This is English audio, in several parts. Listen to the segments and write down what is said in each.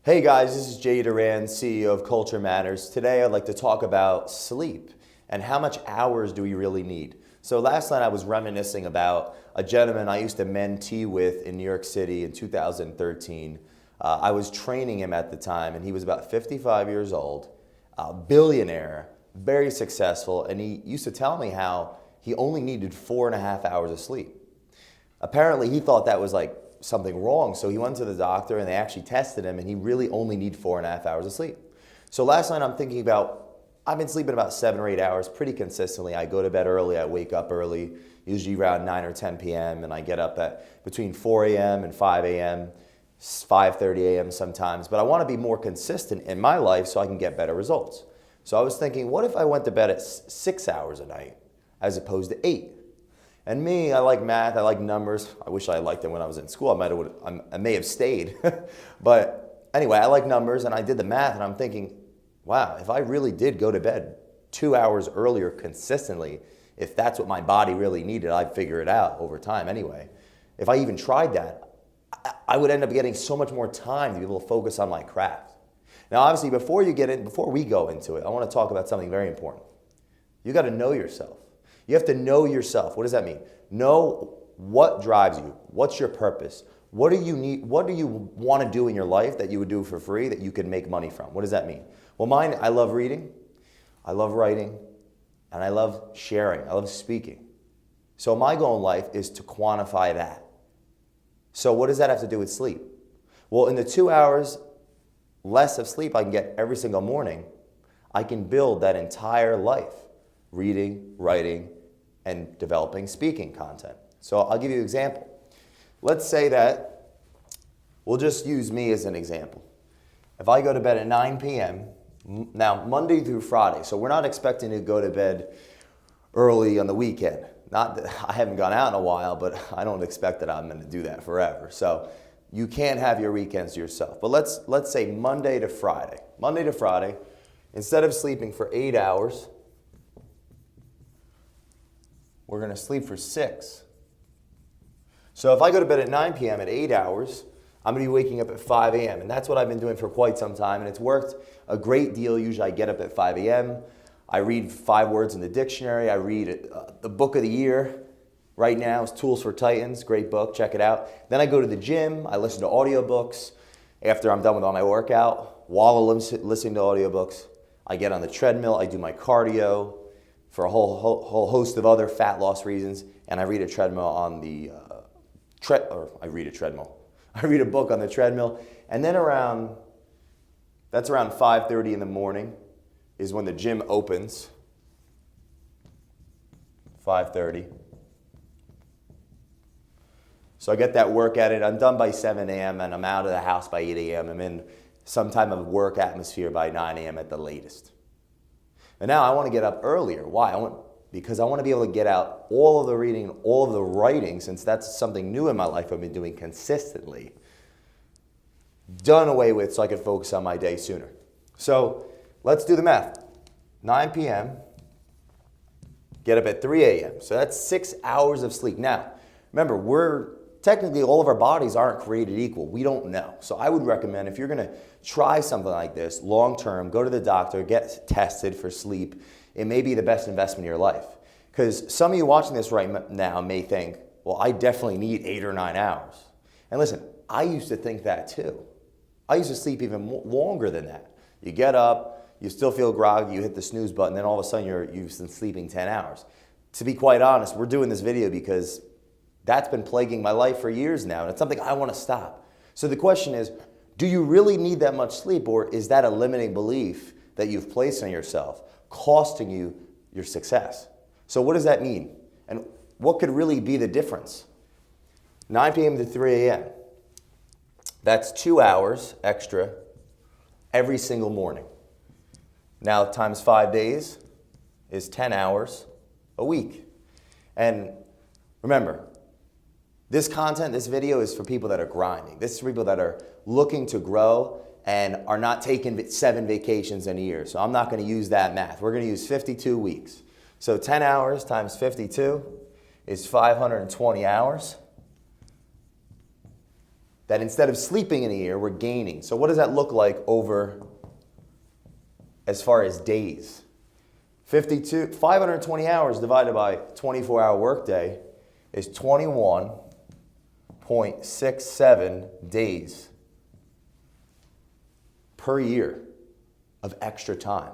Hey guys, this is Doran, CEO of Culture Matters. Today I'd like to talk about sleep and how much hours do we really need. So last night I was reminiscing about a gentleman I used to mentee with in New York City in 2013. I was training him at the time and he was about 55 years old, a billionaire, very successful, and he used to tell me how he only needed 4.5 hours of sleep. Apparently he thought that was like something wrong, so he went to the doctor and they actually tested him and he really only needed 4.5 hours of sleep. So last night I'm thinking about, I've been sleeping about 7 or 8 hours pretty consistently. I go to bed early, I wake up early, usually around 9 or 10 p.m. and I get up at between 4 a.m. and 5 a.m., 5:30 a.m. sometimes, but I want to be more consistent in my life so I can get better results. So I was thinking, what if I went to bed at 6 hours a night as opposed to 8? And me, I like math, I like numbers. I wish I liked them when I was in school. I may have stayed. But anyway, I like numbers and I did the math and I'm thinking, wow, if I really did go to bed 2 hours earlier consistently, if that's what my body really needed, I'd figure it out over time anyway. If I even tried that, I would end up getting so much more time to be able to focus on my craft. Now obviously before we go into it, I want to talk about something very important. You got to know yourself. You have to know yourself. What does that mean? Know what drives you. What's your purpose? What do you need? What do you want to do in your life that you would do for free that you could make money from? What does that mean? Well, mine, I love reading, I love writing, and I love sharing. I love speaking. So my goal in life is to quantify that. So what does that have to do with sleep? Well, in the 2 hours less of sleep I can get every single morning, I can build that entire life. Reading, writing, and developing speaking content. So I'll give you an example. Let's say that, we'll just use me as an example. If I go to bed at 9 p.m., now Monday through Friday, so we're not expecting to go to bed early on the weekend. Not that I haven't gone out in a while, but I don't expect that I'm going to do that forever. So you can't have your weekends to yourself. But let's say Monday to Friday. Monday to Friday, instead of sleeping for 8 hours, we're going to sleep for 6. So if I go to bed at 9 p.m. at 8 hours, I'm going to be waking up at 5 a.m. And that's what I've been doing for quite some time. And it's worked a great deal. Usually I get up at 5 a.m. I read 5 words in the dictionary. I read the book of the year right now is Tools for Titans. Great book. Check it out. Then I go to the gym. I listen to audiobooks after I'm done with all my workout. While I'm listening to audiobooks, I get on the treadmill. I do my cardio for a whole host of other fat loss reasons, and I read a treadmill on the I read a book on the treadmill, and then that's around 5:30 in the morning is when the gym opens. 5:30. So I get that workout in. I'm done by 7 a.m. and I'm out of the house by 8 a.m. I'm in some type of work atmosphere by 9 a.m. at the latest. And now I want to get up earlier. Why? Because I want to be able to get out all of the reading, all of the writing, since that's something new in my life I've been doing consistently, done away with so I can focus on my day sooner. So let's do the math. 9 p.m., get up at 3 a.m. So that's 6 hours of sleep. Now, remember, technically all of our bodies aren't created equal. We don't know. So I would recommend if you're going to try something like this long term, go to the doctor, get tested for sleep. It may be the best investment in your life. Because some of you watching this right now may think, well, I definitely need 8 or 9 hours. And listen, I used to think that too. I used to sleep even longer than that. You get up, you still feel groggy, you hit the snooze button, then all of a sudden you've been sleeping 10 hours. To be quite honest, we're doing this video because that's been plaguing my life for years now, and it's something I want to stop. So the question is, do you really need that much sleep, or is that a limiting belief that you've placed on yourself, costing you your success? So what does that mean? And what could really be the difference? 9 p.m. to 3 a.m. That's 2 hours extra every single morning. Now times 5 days is 10 hours a week. And remember, this content, this video is for people that are grinding. This is for people that are looking to grow and are not taking 7 vacations in a year. So I'm not going to use that math. We're going to use 52 weeks. So 10 hours times 52 is 520 hours. that instead of sleeping in a year, we're gaining. So what does that look like over as far as days? 520 hours divided by 24-hour workday is 21.67 days per year of extra time.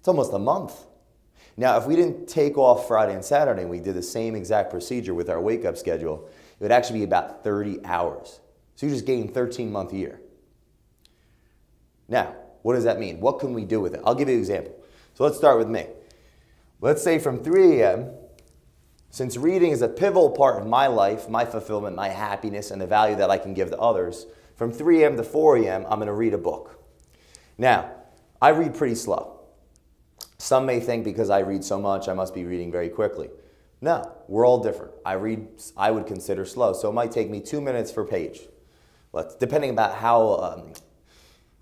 It's almost a month. Now, if we didn't take off Friday and Saturday and we did the same exact procedure with our wake-up schedule, it would actually be about 30 hours. So you just gained 13-month year. Now, what does that mean? What can we do with it? I'll give you an example. So let's start with me. Let's say from 3 a.m., since reading is a pivotal part of my life, my fulfillment, my happiness, and the value that I can give to others, from 3 a.m. to 4 a.m., I'm going to read a book. Now, I read pretty slow. Some may think because I read so much, I must be reading very quickly. No, we're all different. I would consider slow, so it might take me 2 minutes per page. Depending about how,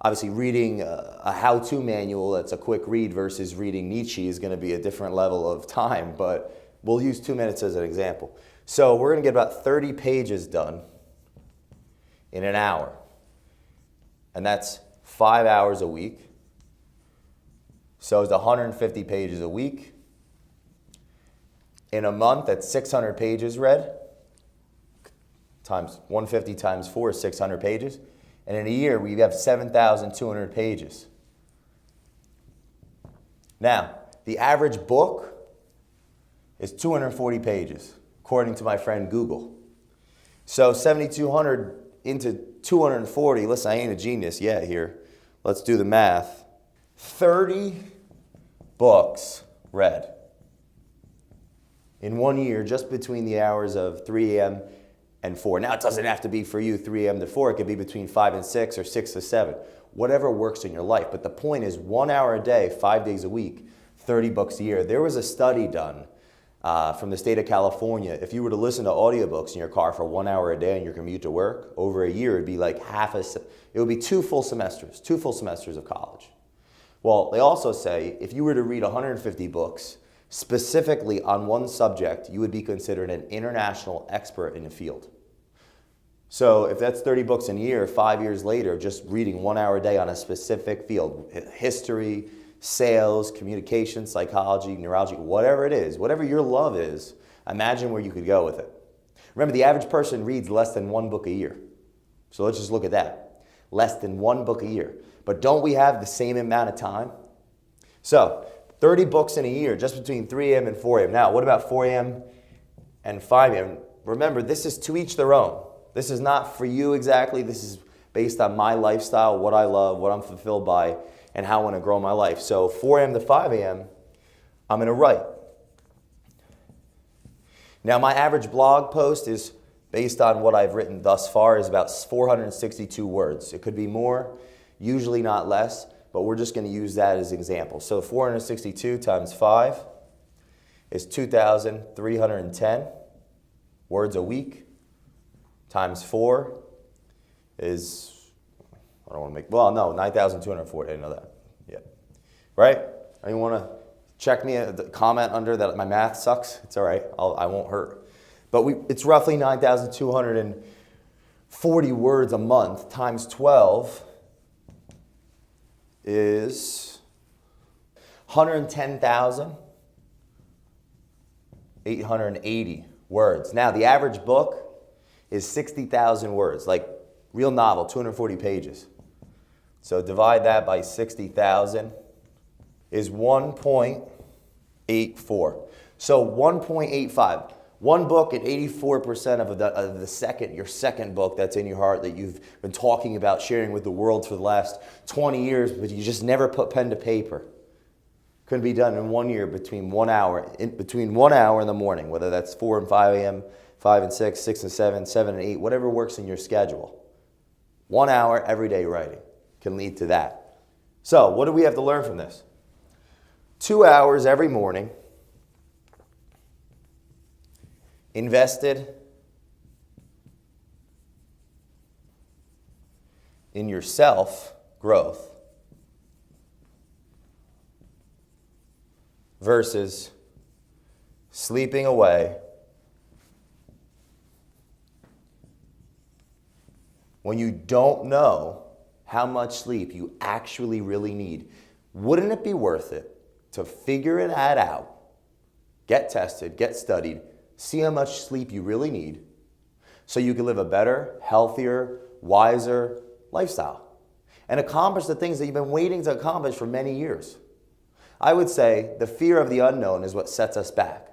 obviously reading a how-to manual that's a quick read versus reading Nietzsche is going to be a different level of time, but we'll use 2 minutes as an example. So we're going to get about 30 pages done in an hour, and that's 5 hours a week. So it's 150 pages a week. In a month, that's 600 pages read. Times 150 times 4 is 600 pages. And in a year, we have 7,200 pages. Now, the average book is 240 pages, according to my friend Google. So 7,200 into 240, listen, I ain't a genius yet here. Let's do the math. 30 books read in 1 year, just between the hours of 3 a.m. and 4. Now, it doesn't have to be for you 3 a.m. to 4. It could be between 5 and 6 or 6 to 7. Whatever works in your life. But the point is 1 hour a day, 5 days a week, 30 books a year. There was a study done from the state of California. If you were to listen to audiobooks in your car for 1 hour a day on your commute to work, over a year, it'd be like it would be 2 full semesters of college. Well, they also say if you were to read 150 books, specifically on one subject, you would be considered an international expert in the field. So if that's 30 books in a year, 5 years later, just reading 1 hour a day on a specific field, history, sales, communication, psychology, neurology, whatever it is, whatever your love is, imagine where you could go with it. Remember, the average person reads less than 1 book a year. So let's just look at that. Less than 1 book a year. But don't we have the same amount of time? So 30 books in a year, just between 3 a.m. and 4 a.m. Now, what about 4 a.m. and 5 a.m.? Remember, this is to each their own. This is not for you exactly. This is based on my lifestyle, what I love, what I'm fulfilled by, and how I want to grow my life. So 4 a.m. to 5 a.m., I'm going to write. Now, my average blog post is based on what I've written thus far is about 462 words. It could be more, usually not less, but we're just going to use that as an example. So 462 times 5 is 2,310 words a week, times 4 is, I don't want to make, well, no, 9,240, I didn't know that. Yeah. Right? Anyone want to check me, comment under that my math sucks? It's all right, I won't hurt. But it's roughly 9,240 words a month times 12 is 110,880 words. Now, the average book is 60,000 words, like real novel, 240 pages. So divide that by 60,000 is 1.84. So 1.85. One book at 84% of the second, your second book that's in your heart that you've been talking about sharing with the world for the last 20 years, but you just never put pen to paper. Couldn't be done in 1 year between 1 hour, between 1 hour in the morning, whether that's 4 and 5 a.m., 5 and 6, 6 and 7, 7 and 8, whatever works in your schedule. 1 hour everyday writing can lead to that. So what do we have to learn from this? 2 hours every morning invested in your self-growth versus sleeping away when you don't know how much sleep you actually really need, wouldn't it be worth it to figure that out, get tested, get studied, see how much sleep you really need so you can live a better, healthier, wiser lifestyle and accomplish the things that you've been waiting to accomplish for many years? I would say the fear of the unknown is what sets us back.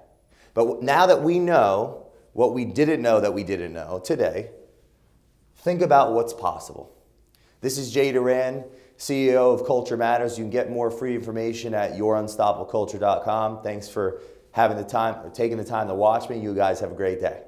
But now that we know what we didn't know that we didn't know today, think about what's possible. This is Doran, CEO of Culture Matters. You can get more free information at yourunstoppableculture.com. Thanks for taking the time to watch me. You guys have a great day.